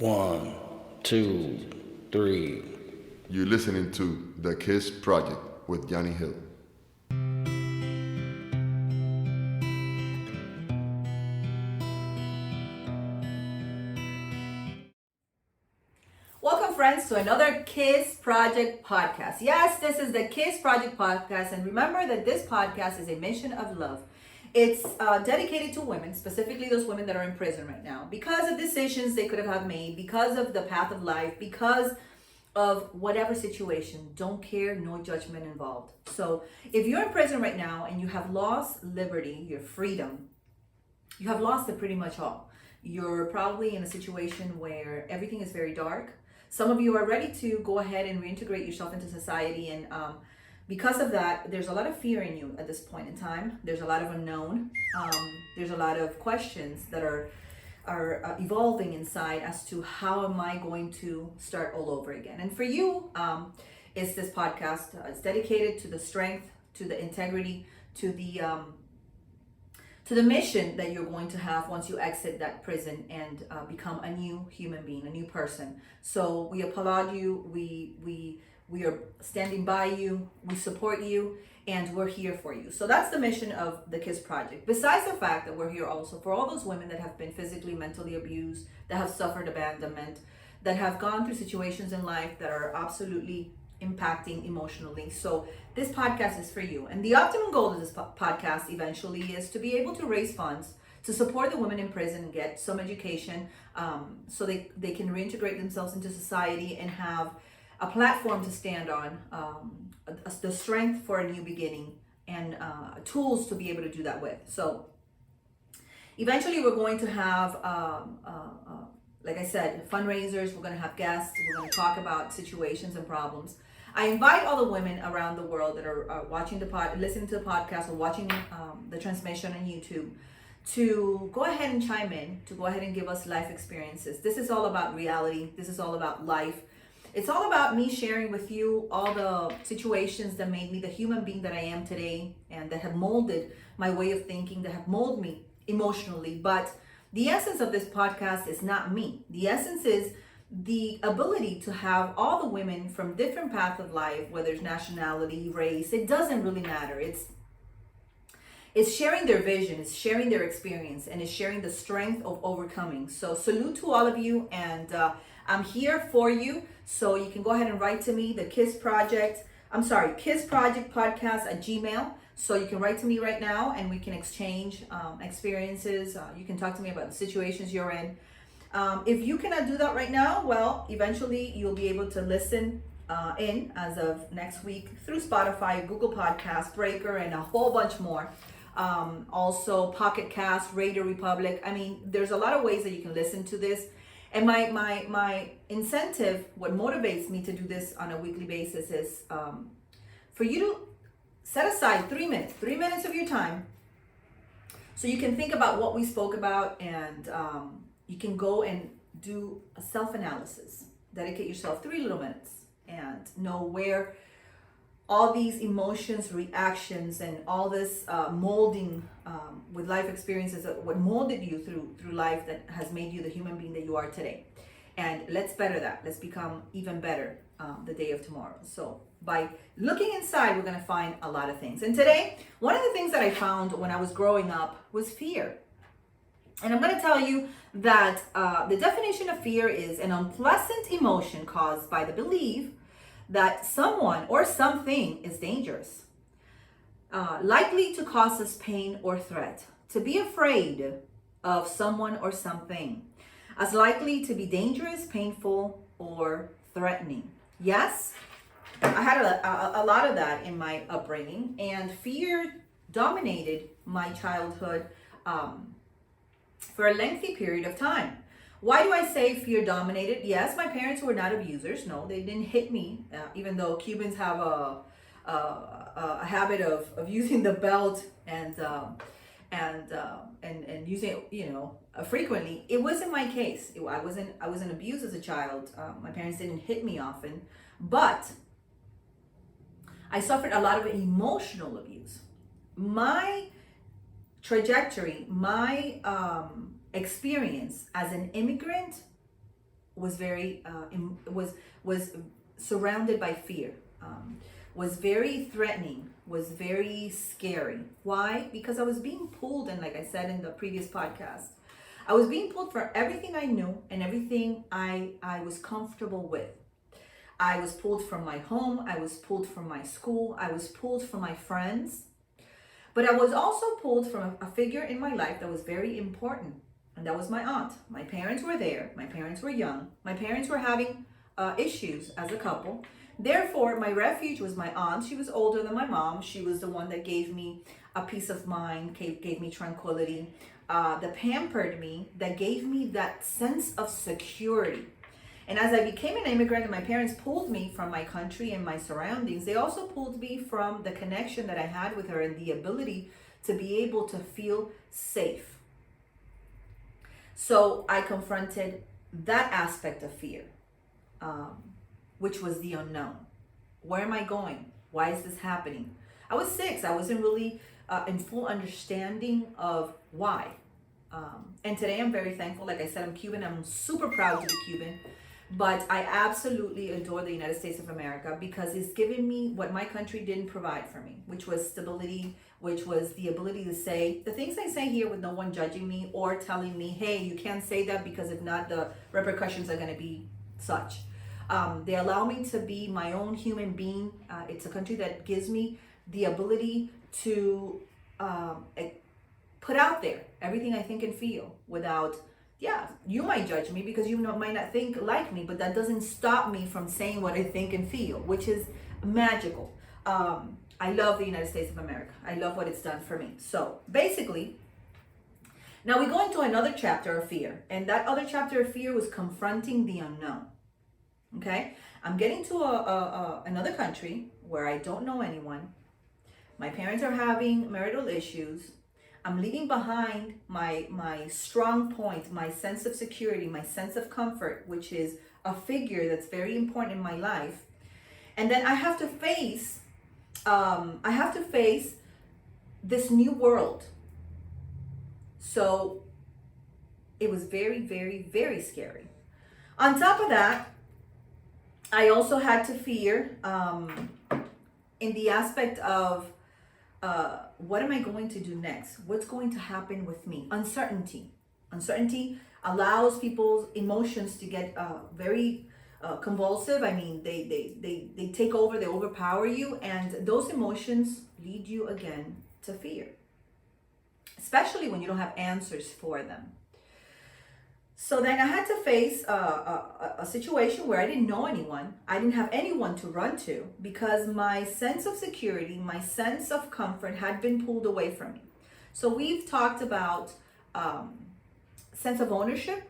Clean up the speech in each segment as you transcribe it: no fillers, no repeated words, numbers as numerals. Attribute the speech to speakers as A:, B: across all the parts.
A: One, two, three.
B: You're listening to The Kiss Project with Johnny Hill.
C: Welcome, friends, to another Kiss Project podcast. Yes, this is the Kiss Project podcast, and remember that this podcast is a mission of love. It's dedicated to women, specifically those women that are in prison right now, because of decisions they could have made, because of the path of life, because of whatever situation. Don't care, no judgment involved. So if you're in prison right now and you have lost liberty, your freedom, you have lost it pretty much all. You're probably in a situation where everything is very dark. Some of you are ready to go ahead and reintegrate yourself into society, and because of that, there's a lot of fear in you at this point in time. There's a lot of unknown. There's a lot of questions that are evolving inside as to how am I going to start all over again. And for you, is this podcast. It's dedicated to the strength, to the integrity, to the mission that you're going to have once you exit that prison and become a new human being, a new person. So we applaud you. We are standing by you. We support you, and we're here for you. So that's the mission of the KISS Project. Besides the fact that we're here also for all those women that have been physically, mentally abused, that have suffered abandonment, that have gone through situations in life that are absolutely impacting emotionally. So this podcast is for you. And the optimum goal of this podcast eventually is to be able to raise funds to support the women in prison, get some education, so they can reintegrate themselves into society and have a platform to stand on, the strength for a new beginning, and tools to be able to do that with. So eventually we're going to have, like I said, fundraisers. We're going to have guests. We're going to talk about situations and problems. I invite all the women around the world that are watching listening to the podcast, or watching the transmission on YouTube, to go ahead and chime in, to go ahead and give us life experiences. This is all about reality. This is all about life. It's all about me sharing with you all the situations that made me the human being that I am today, and that have molded my way of thinking, that have molded me emotionally. But the essence of this podcast is not me. The essence is the ability to have all the women from different paths of life, whether it's nationality, race, it doesn't really matter. It's sharing their vision, it's sharing their experience, and it's sharing the strength of overcoming. So salute to all of you, and I'm here for you. So you can go ahead and write to me, the KISS Project podcast at Gmail. So you can write to me right now, and we can exchange experiences. You can talk to me about the situations you're in. If you cannot do that right now, well, eventually you'll be able to listen in as of next week through Spotify, Google Podcasts, Breaker, and a whole bunch more. Also Pocket Cast, Radio Republic. I mean, there's a lot of ways that you can listen to this. And my incentive, what motivates me to do this on a weekly basis, is for you to set aside 3 minutes of your time, so you can think about what we spoke about, and you can go and do a self-analysis. Dedicate yourself 3 little minutes and know where all these emotions, reactions, and all this molding with life experiences, what molded you through life, that has made you the human being that you are today. And let's better that. Let's become even better the day of tomorrow. So by looking inside, we're going to find a lot of things. And today, one of the things that I found when I was growing up was fear. And I'm going to tell you that the definition of fear is an unpleasant emotion caused by the belief that someone or something is dangerous, likely to cause us pain or threat. To be afraid of someone or something, as likely to be dangerous, painful, or threatening. Yes, I had a lot of that in my upbringing, and fear dominated my childhood for a lengthy period of time. Why do I say fear dominated? Yes, my parents were not abusers. No, they didn't hit me, even though Cubans have a habit of using the belt and using it, frequently. It wasn't my case. I wasn't abused as a child. My parents didn't hit me often, but I suffered a lot of emotional abuse. My trajectory, my experience as an immigrant was very was surrounded by fear, was very threatening, was very scary. Why? Because I was being pulled, and like I said in the previous podcast, I was being pulled for everything I knew and everything I was comfortable with. I was pulled from my home, I was pulled from my school, I was pulled from my friends, but I was also pulled from a figure in my life that was very important, and that was my aunt. My parents were there, my parents were young, my parents were having issues as a couple. Therefore, my refuge was my aunt. She was older than my mom. She was the one that gave me a peace of mind, gave me tranquility, that pampered me, that gave me that sense of security. And as I became an immigrant and my parents pulled me from my country and my surroundings, they also pulled me from the connection that I had with her and the ability to be able to feel safe. So I confronted that aspect of fear, which was the unknown. Where am I going? Why is this happening? I was 6. I wasn't really in full understanding of why. And today I'm very thankful. Like I said, I'm Cuban. I'm super proud to be Cuban. But I absolutely adore the United States of America because it's given me what my country didn't provide for me, which was stability, which was the ability to say the things I say here with no one judging me or telling me, hey, you can't say that because if not, the repercussions are going to be such. They allow me to be my own human being. It's a country that gives me the ability to put out there everything I think and feel without, yeah, you might judge me because you might not think like me, but that doesn't stop me from saying what I think and feel, which is magical. I love the United States of America. I love what it's done for me. So basically, now we go into another chapter of fear, and that other chapter of fear was confronting the unknown. Okay, I'm getting to another country where I don't know anyone. My parents are having marital issues. I'm leaving behind my strong point, my sense of security, my sense of comfort, which is a figure that's very important in my life. And then I have to face this new world. So it was very, very, very scary. On top of that, I also had to fear in the aspect of what am I going to do next? What's going to happen with me? Uncertainty. Uncertainty allows people's emotions to get very convulsive. I mean, they take over, they overpower you, and those emotions lead you again to fear, especially when you don't have answers for them. So then I had to face a situation where I didn't know anyone. I didn't have anyone to run to because my sense of security, my sense of comfort had been pulled away from me. So we've talked about sense of ownership.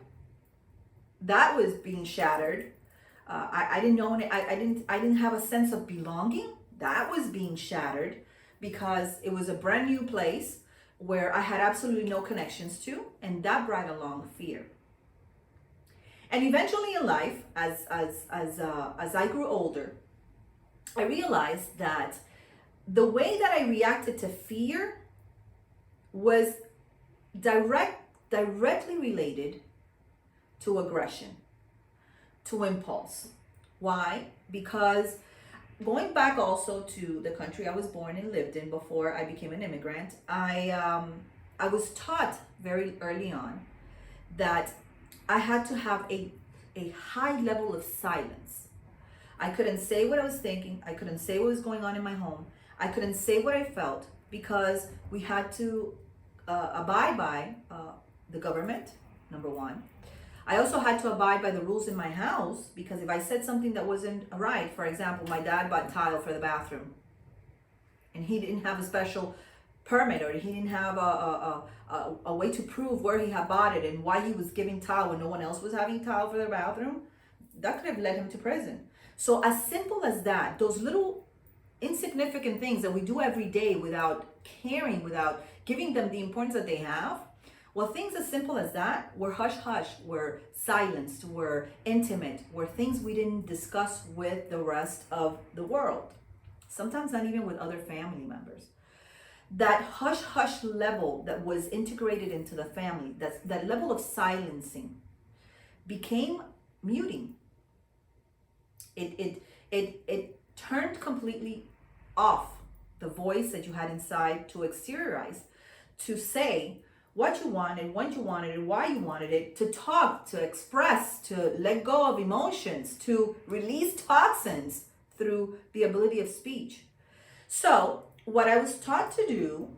C: That was being shattered. I didn't know. I didn't have a sense of belonging. That was being shattered because it was a brand new place where I had absolutely no connections to, and that brought along fear. And eventually in life, as I grew older, I realized that the way that I reacted to fear was directly related to aggression, to impulse. Why? Because going back also to the country I was born and lived in before I became an immigrant, I was taught very early on that I had to have a high level of silence. I couldn't say what I was thinking. I couldn't say what was going on in my home. I couldn't say what I felt because we had to abide by the government, number one. I also had to abide by the rules in my house because if I said something that wasn't right, for example, my dad bought tile for the bathroom and he didn't have a special permit, or he didn't have a way to prove where he had bought it and why he was giving tile when no one else was having tile for their bathroom, that could have led him to prison. So as simple as that, those little insignificant things that we do every day without caring, without giving them the importance that they have, well, things as simple as that were hush-hush, were silenced, were intimate, were things we didn't discuss with the rest of the world, sometimes not even with other family members. That hush-hush level that was integrated into the family, that level of silencing became muting. It turned completely off the voice that you had inside to exteriorize, to say what you wanted, when you wanted it, why you wanted it, to talk, to express, to let go of emotions, to release toxins through the ability of speech. So, what I was taught to do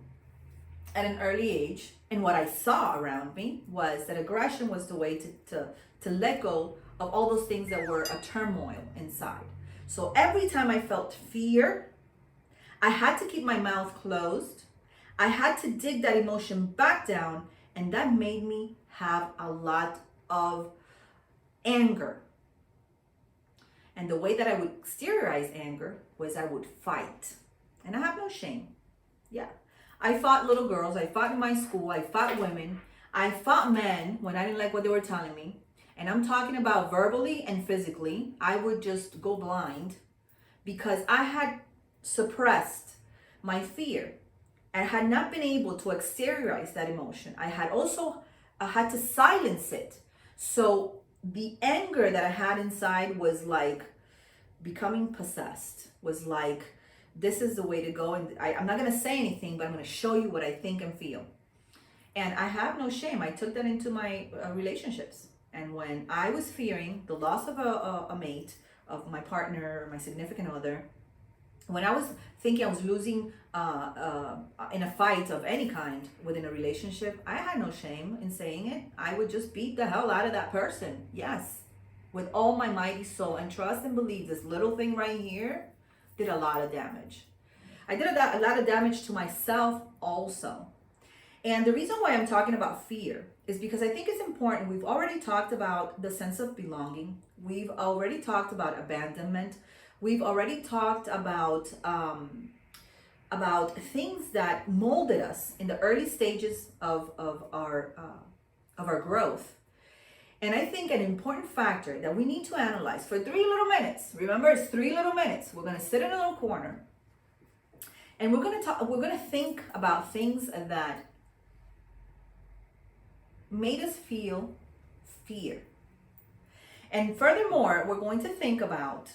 C: at an early age and what I saw around me was that aggression was the way to let go of all those things that were a turmoil inside. So every time I felt fear, I had to keep my mouth closed. I had to dig that emotion back down, and that made me have a lot of anger. And the way that I would exteriorize anger was I would fight. And I have no shame. Yeah. I fought little girls. I fought in my school. I fought women. I fought men when I didn't like what they were telling me. And I'm talking about verbally and physically. I would just go blind because I had suppressed my fear. I had not been able to exteriorize that emotion. I had also had to silence it. So the anger that I had inside was like becoming possessed, was like, this is the way to go. And I'm not going to say anything, but I'm going to show you what I think and feel. And I have no shame. I took that into my relationships. And when I was fearing the loss of a mate, of my partner, my significant other, when I was thinking I was losing in a fight of any kind within a relationship, I had no shame in saying it. I would just beat the hell out of that person. Yes, with all my mighty soul, and trust and believe this little thing right here did a lot of damage. I did a lot of damage to myself also. And the reason why I'm talking about fear is because I think it's important. We've already talked about the sense of belonging. We've already talked about abandonment. We've already talked about things that molded us in the early stages of our growth. And I think an important factor that we need to analyze for 3 little minutes. Remember, it's 3 little minutes. We're going to sit in a little corner, and we're going to think about things that made us feel fear. And furthermore, we're going to think about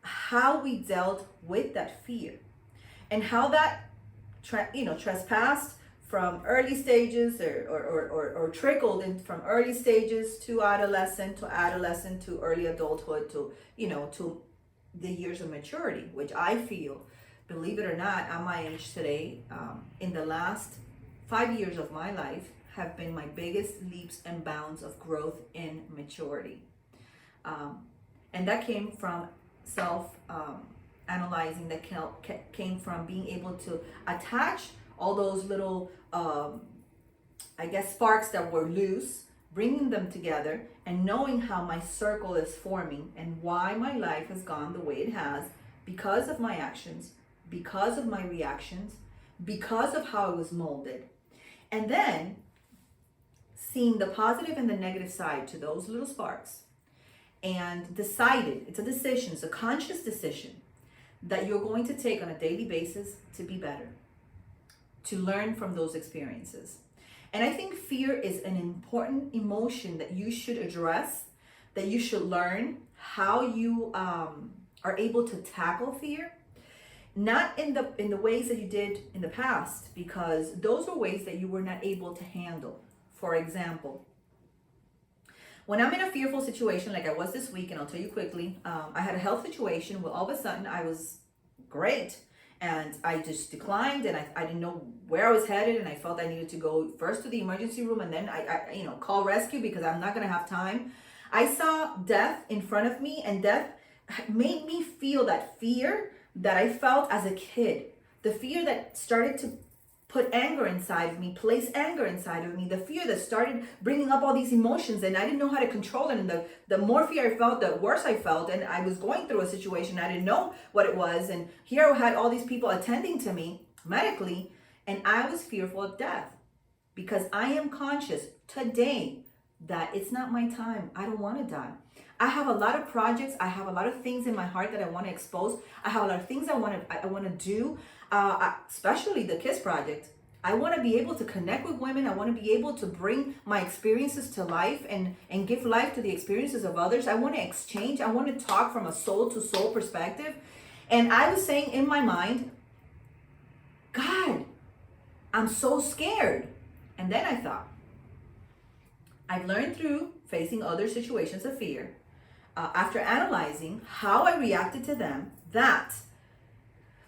C: how we dealt with that fear and how that trespassed from early stages or trickled in from early stages to adolescent to early adulthood to the years of maturity, which I feel, believe it or not, at my age today, in the last 5 years of my life have been my biggest leaps and bounds of growth in maturity. And that came from self-analyzing, that came from being able to attach all those little, sparks that were loose, bringing them together and knowing how my circle is forming and why my life has gone the way it has because of my actions, because of my reactions, because of how I was molded. And then seeing the positive and the negative side to those little sparks, and decided, it's a decision, it's a conscious decision that you're going to take on a daily basis to be better, to learn from those experiences. And I think fear is an important emotion that you should address, that you should learn how you are able to tackle fear, not in the ways that you did in the past, because those were ways that you were not able to handle. For example, when I'm in a fearful situation like I was this week, and I'll tell you quickly, I had a health situation where all of a sudden I was great and I just declined, and I didn't know where I was headed, and I felt I needed to go first to the emergency room and then I call rescue because I'm not going to have time. I saw death in front of me, and death made me feel that fear that I felt as a kid, the fear that started to put anger inside of me, place anger inside of me, the fear that started bringing up all these emotions, and I didn't know how to control it. And the more fear I felt, the worse I felt. And I was going through a situation, I didn't know what it was. And here I had all these people attending to me medically, and I was fearful of death because I am conscious today that it's not my time. I don't want to die. I have a lot of projects. I have a lot of things in my heart that I want to expose. I have a lot of things I want to do, especially the KISS project. I want to be able to connect with women. I want to be able to bring my experiences to life and give life to the experiences of others. I want to exchange. I want to talk from a soul to soul perspective. And I was saying in my mind, God, I'm so scared. And then I thought, I've learned through facing other situations of fear, after analyzing how I reacted to them, that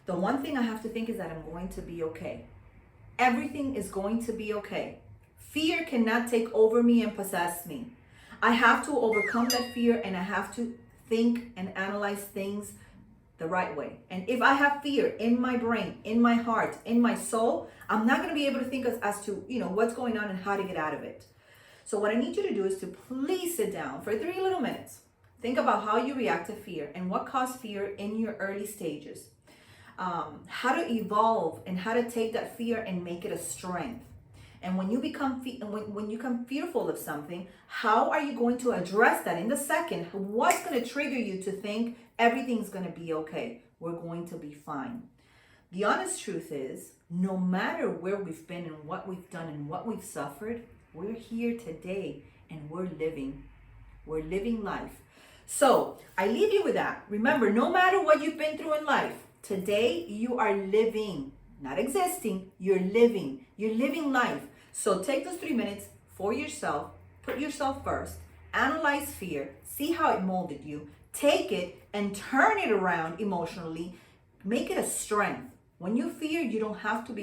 C: the one thing I have to think is that I'm going to be okay. Everything is going to be okay. Fear cannot take over me and possess me. I have to overcome that fear, and I have to think and analyze things the right way. And if I have fear in my brain, in my heart, in my soul, I'm not going to be able to think as to, what's going on and how to get out of it. So what I need you to do is to please sit down for 3 little minutes. Think about how you react to fear and what caused fear in your early stages. How to evolve and how to take that fear and make it a strength. And when you become when you become fearful of something, how are you going to address that in the second? What's going to trigger you to think everything's going to be okay? We're going to be fine. The honest truth is, no matter where we've been and what we've done and what we've suffered, we're here today and we're living. We're living life. So I leave you with that. Remember, no matter what you've been through in life, today you are living, not existing, you're living. You're living life. So take those 3 minutes for yourself, put yourself first, analyze fear, see how it molded you, take it and turn it around emotionally, make it a strength. When you fear, you don't have to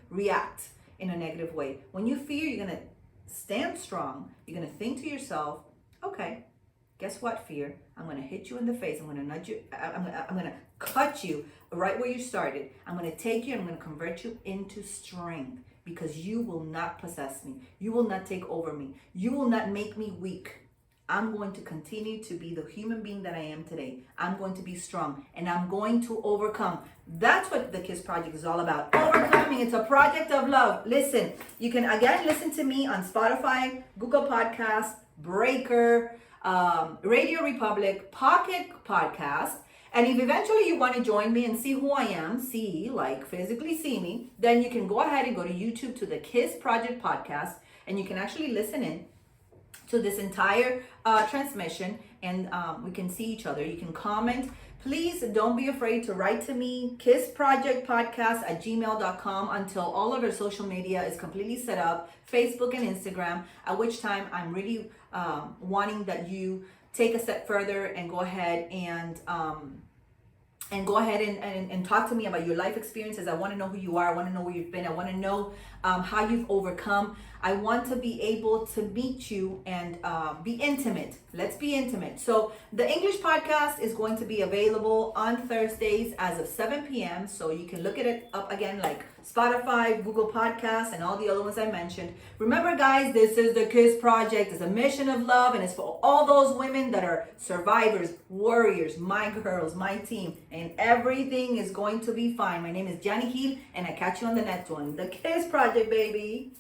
C: react in a negative way. When you fear, you're gonna stand strong. You're gonna think to yourself, okay, guess what, fear? I'm gonna hit you in the face. I'm gonna nudge you. I'm gonna cut you right where you started. I'm gonna take you and I'm gonna convert you into strength, because you will not possess me. You will not take over me. You will not make me weak. I'm going to continue to be the human being that I am today. I'm going to be strong and I'm going to overcome. That's what the KISS Project is all about. Overcoming. It's a project of love. Listen, you can again listen to me on Spotify, Google Podcasts, Breaker, Radio Republic, Pocket Podcast. And if eventually you want to join me and see who I am, physically see me, then you can go ahead and go to YouTube to the KISS Project Podcast, and you can actually listen in to this entire transmission, and we can see each other. You can comment. Please don't be afraid to write to me, kissprojectpodcast@gmail.com, until all of our social media is completely set up, Facebook and Instagram, at which time I'm really wanting that you take a step further and go ahead and talk to me about your life experiences. I want to know who you are. I want to know where you've been. I want to know how you've overcome. I want to be able to meet you and be intimate. Let's be intimate. So the English podcast is going to be available on Thursdays as of 7 p.m. So you can look at it up again, like Spotify, Google Podcasts, and all the other ones I mentioned. Remember, guys, this is the KISS Project. It's a mission of love, and it's for all those women that are survivors, warriors, my girls, my team, and everything is going to be fine. My name is Johnny Hill, and I catch you on the next one. The KISS Project, baby.